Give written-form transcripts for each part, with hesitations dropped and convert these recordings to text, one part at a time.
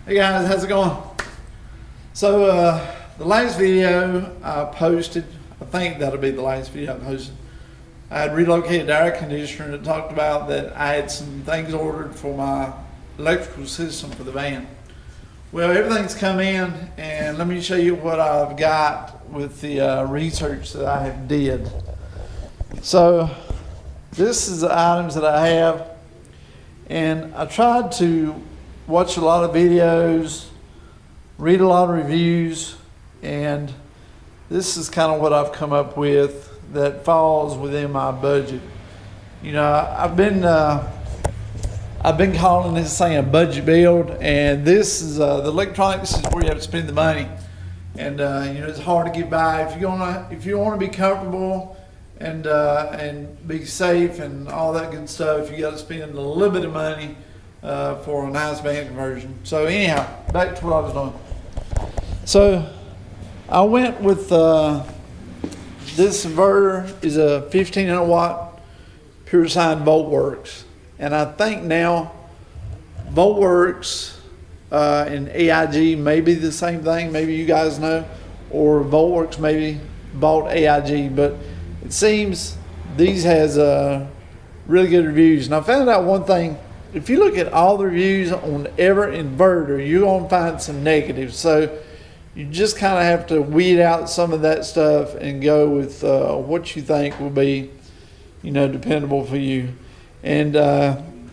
Hey guys, how's it going? So the last video I posted, I think that'll be the last video I posted. I had relocated the air conditioner and talked about that I had some things ordered for my electrical system for the van. Well, everything's come in, and let me show you what I've got with the research that I have did. So this is the items that I have, and I tried to watch a lot of videos, read a lot of reviews, and this is kind of what I've come up with that falls within my budget. You know, I've been calling this thing a budget build, and this is the electronics is where you have to spend the money, and you know, it's hard to get by if you want to be comfortable and be safe and all that good stuff. You got to spend a little bit of money for a nice van conversion. So anyhow, back to what I was doing. So I went with this inverter is a 1500 watt pure sine Voltworks, and I think now Voltworks and AIG may be the same thing. Maybe you guys know, or Voltworks maybe bought AIG, but it seems these has really good reviews. And I found out one thing: if you look at all the reviews on every inverter, you're gonna find some negatives. So you just kind of have to weed out some of that stuff and go with what you think will be, you know, dependable for you. And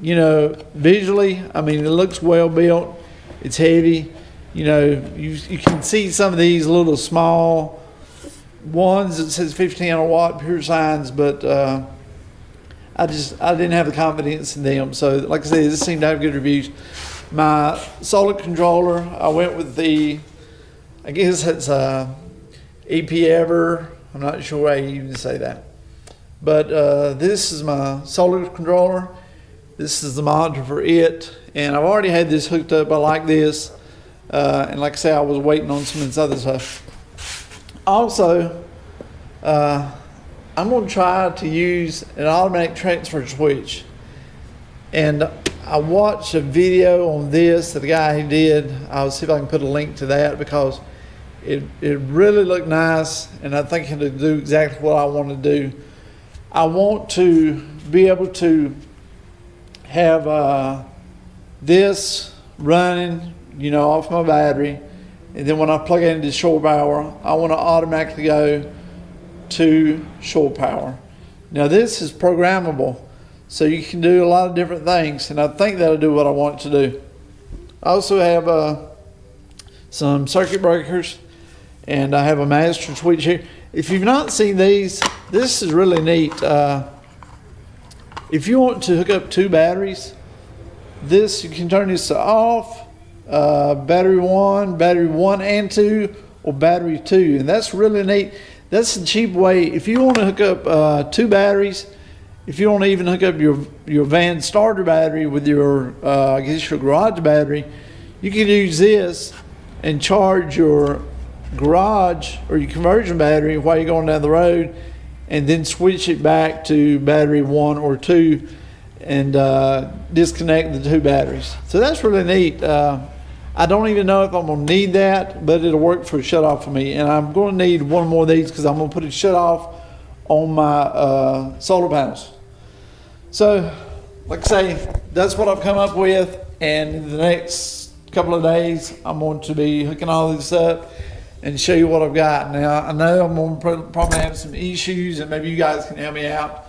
you know, visually, I mean, it looks well built. It's heavy. You know, you can see some of these little small ones that says 1500 watt pure sines, but I didn't have the confidence in them. So like I said, this seemed to have good reviews. My solid controller, I went with the, I guess it's EP Ever. I'm not sure how you even say that. But this is my solid controller. This is the monitor for it. And I've already had this hooked up. I like this. And like I say, I was waiting on some of this other stuff. Also, I'm going to try to use an automatic transfer switch. And I watched a video on this that the guy did. I'll see if I can put a link to that, because it really looked nice, and I think it'll do exactly what I want to do. I want to be able to have this running, you know, off my battery, and then when I plug it into shore power, I want to automatically go to shore power. Now this is programmable, so you can do a lot of different things, and I think that'll do what I want it to do. I also have some circuit breakers, and I have a master switch here. If you've not seen these, this is really neat. If you want to hook up two batteries, this, you can turn this to off, battery one and two, or battery two, and that's really neat. That's a cheap way. If you want to hook up two batteries, if you want to even hook up your van starter battery with your, I guess your garage battery, you can use this and charge your garage or your conversion battery while you're going down the road, and then switch it back to battery one or two and disconnect the two batteries. So that's really neat. I don't even know if I'm going to need that, but it'll work for a shut off for me. And I'm going to need one more of these, because I'm going to put a shut off on my solar panels. So like I say, that's what I've come up with, and in the next couple of days I'm going to be hooking all this up and show you what I've got. Now I know I'm going to probably have some issues, and maybe you guys can help me out.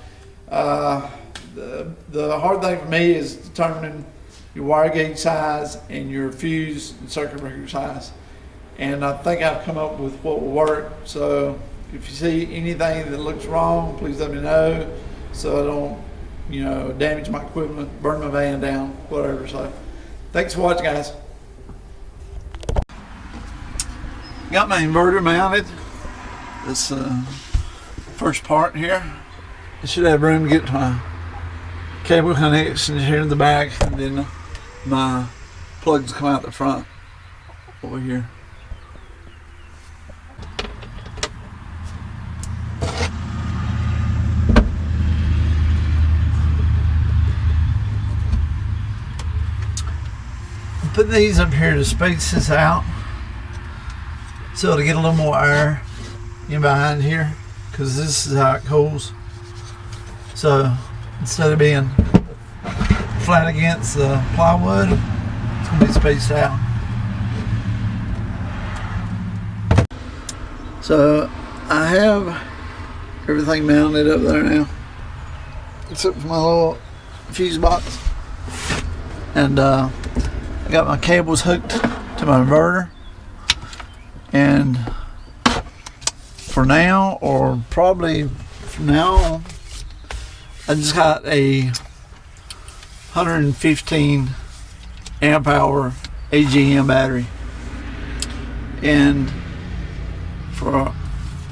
The hard thing for me is determining your wire gauge size and your fuse and circuit breaker size, and I think I've come up with what will work. So if you see anything that looks wrong, please let me know, so I don't, you know, damage my equipment, burn my van down, whatever. So thanks for watching, guys. Got my inverter mounted. This first part here, I should have room to get my cable connections here in the back, and then my plugs come out the front over here. Put these up here to space this out, so to get a little more air in behind here, because this is how it cools. So instead of being flat against the plywood, it's going to be spaced out. So I have everything mounted up there now, except for my little fuse box. And I got my cables hooked to my inverter. And for now, or probably from now on, I just got a 115 amp hour AGM battery. And for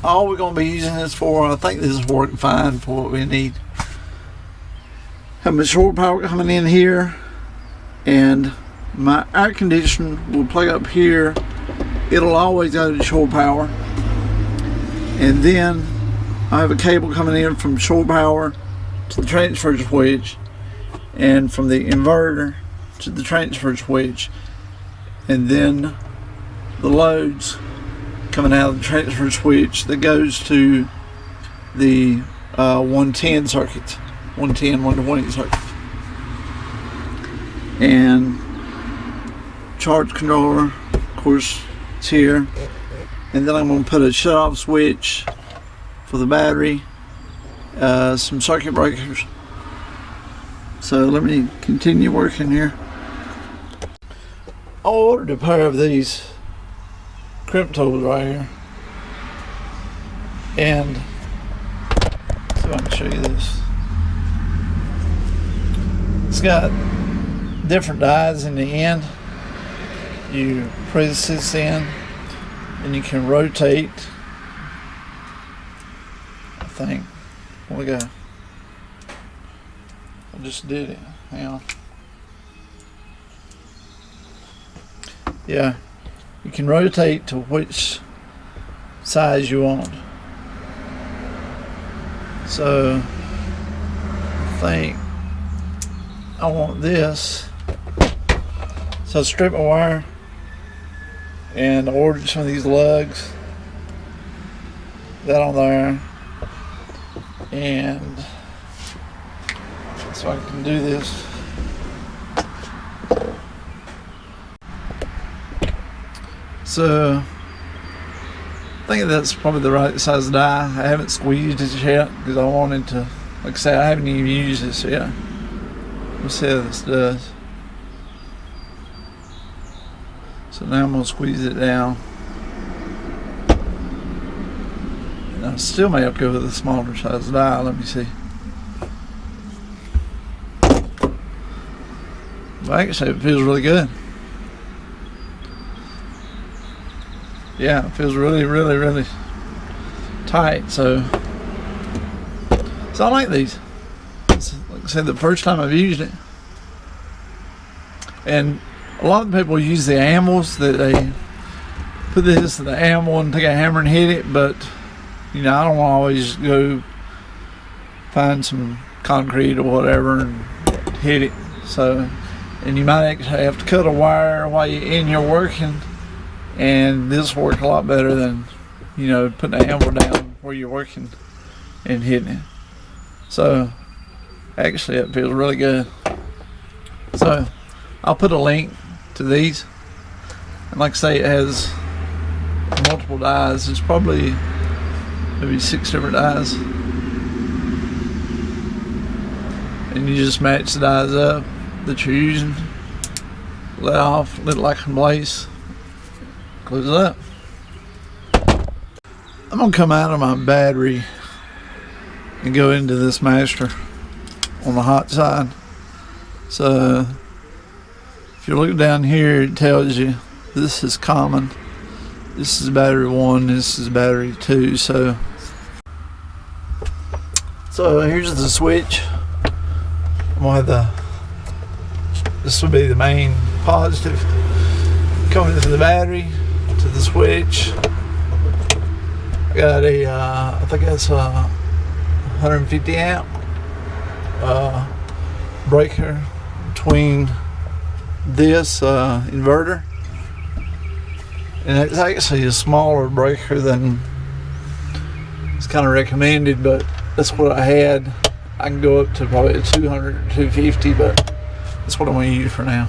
all we're going to be using this for, I think this is working fine for what we need. Have my shore power coming in here, and my air conditioner will plug up here. It'll always go to shore power, and then I have a cable coming in from shore power to the transfer switch, and from the inverter to the transfer switch, and then the loads coming out of the transfer switch that goes to the 110 circuits, 110, 120 circuits, and charge controller, of course, it's here. And then I'm going to put a shut off switch for the battery, some circuit breakers. So let me continue working here. I ordered a pair of these crimp tools right here, and so I can show you this. It's got different dies in the end. You press this in and you can rotate, I think. Where we go? I just did it. Hang on. Yeah, you can rotate to which size you want. So I think I want this. So I strip my wire and I ordered some of these lugs. That on there. And so I can do this. So I think that's probably the right size die. I haven't squeezed it yet because I wanted to, like I say, I haven't even used this yet. Let's see how this does. So now I'm going to squeeze it down. And I still may have to go with a smaller size die. Let me see. But actually it feels really good. Yeah, it feels really, really, really tight. So I like these. It's, like I said, the first time I've used it. And a lot of people use the anvils, that they put this in the anvil and take a hammer and hit it, but you know, I don't want to always go find some concrete or whatever and hit it. So, and you might actually have to cut a wire while you're in your working, and this will work a lot better than, you know, putting the anvil down where you're working and hitting it. So actually it feels really good. So I'll put a link to these, and like I say, it has multiple dies. It's probably maybe 6 different dies, and you just match the dies up that you're using, let off, let it lock in place, close it up. I'm gonna come out of my battery and go into this master on the hot side. So if you look down here, it tells you this is common, this is battery 1, this is battery 2. So here's the switch. I'm gonna have this will be the main positive coming to the battery, to the switch. I got a I think that's a 150 amp breaker between this inverter, and it's actually a smaller breaker than it's kind of recommended, but that's what I had. I can go up to probably 200 or 250, but that's what I'm going to use for now.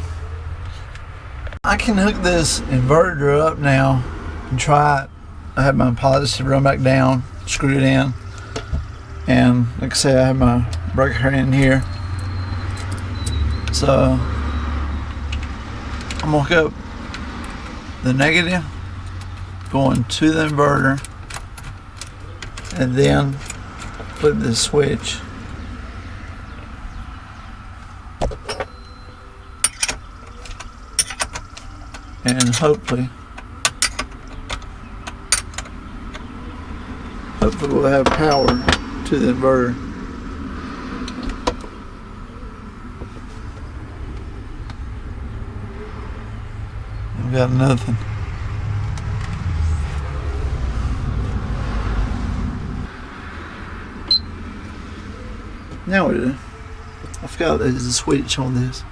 I can hook this inverter up now and try it. I have my positive run back down, screw it in, and like I said, I have my breaker in here. So I'm gonna hook up the negative going to the inverter, and then flip this switch. And hopefully we'll have power to the inverter. I've got nothing. Now we do. I forgot there's a switch on this.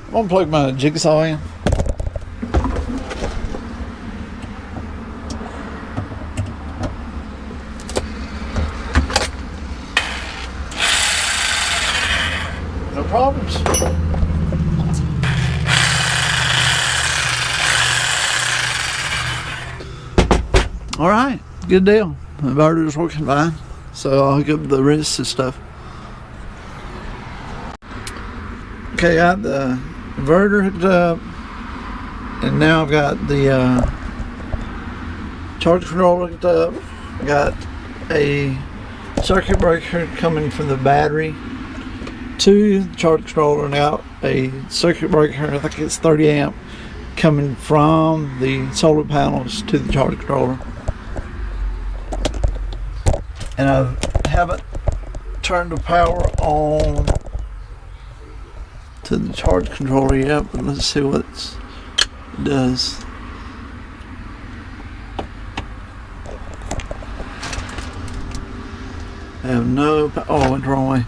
I'm gonna plug my jigsaw in. No problems. All right, good deal. The inverter is working fine, so I'll hook up the rest of the stuff. Okay, got the inverter hooked up, and now I've got the charge controller hooked up. I got a circuit breaker coming from the battery to the charge controller, and out a circuit breaker, I think it's 30 amp, coming from the solar panels to the charge controller. And I haven't turned the power on to the charge controller yet, but let's see what it does. I have no oh, I went the wrong way.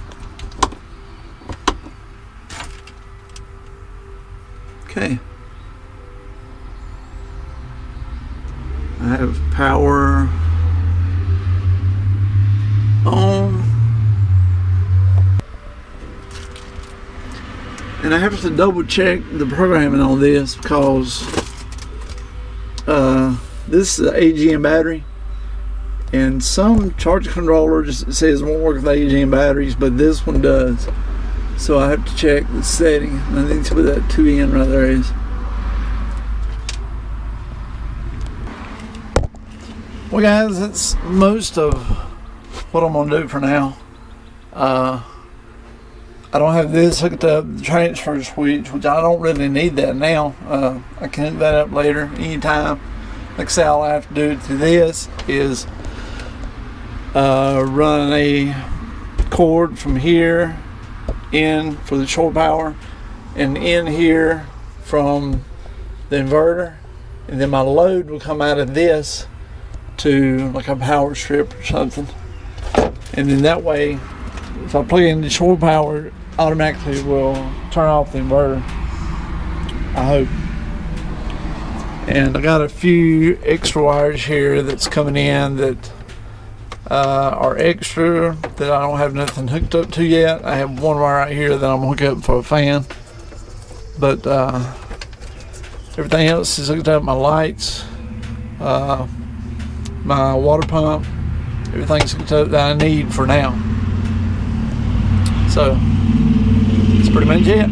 Okay. I have power on. And I have to double check the programming on this because this is an AGM battery, and some charge controllers it says won't work with AGM batteries, but this one does. So I have to check the setting. I think it's where that 2N right there is. Well guys, that's most of what I'm gonna do for now. I don't have this hooked up, the transfer switch, which I don't really need that now. I can hook that up later, anytime. Like I say, all I have to do to this is run a cord from here in for the shore power, and in here from the inverter, and then my load will come out of this to like a power strip or something, and then that way if I plug in the shore power, automatically will turn off the inverter, I hope. And I got a few extra wires here that's coming in that are extra that I don't have nothing hooked up to yet. I have one wire right here that I'm gonna hook up for a fan, but everything else is hooked up. My lights, my water pump, everything's hooked up that I need for now. So that's pretty much it.